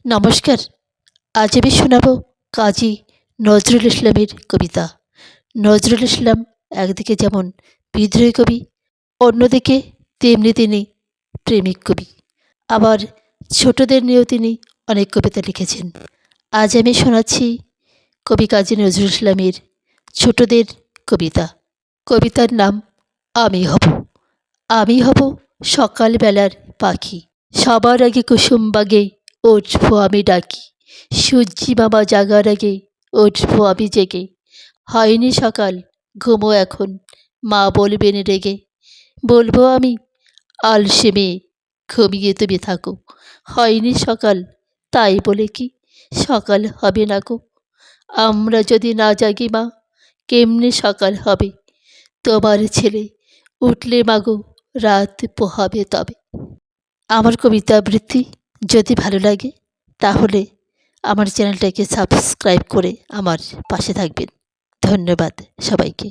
নমস্কার। আজ আমি শোনাব কাজী নজরুল ইসলামের কবিতা। নজরুল ইসলাম একদিকে যেমন বিদ্রোহী কবি, অন্যদিকে তেমনি তিনি প্রেমিক কবি। আবার ছোটদের নিয়েও তিনি অনেক কবিতা লিখেছেন। আজ আমি শোনাচ্ছি কবি কাজী নজরুল ইসলামের ছোটদের কবিতা। কবিতার নাম আমি হব। আমি হব সকালবেলার পাখি, সবার আগে কুসুমবাগে উঠবো আমি ডাকি। সূর্যি মামা জাগার আগে উঠবো আমি জেগে। হয়নি সকাল, ঘুমো এখন, মা বলবেন রেগে। বলবো আমি, আলসে মেয়ে, ঘুমিয়ে তুমি থাকো। হয়নি সকাল, তাই বলে কি সকাল হবে না গো। আমরা যদি না জাগি মা, কেমনে সকাল হবে। তোমার ছেলে উঠলে মাগো, রাত পোহাবে তবে। আমার কবিতা আবৃত্তি যদি ভালো লাগে তাহলে আমার চ্যানেলটাকে সাবস্ক্রাইব করে আমার পাশে থাকবেন। ধন্যবাদ সবাইকে।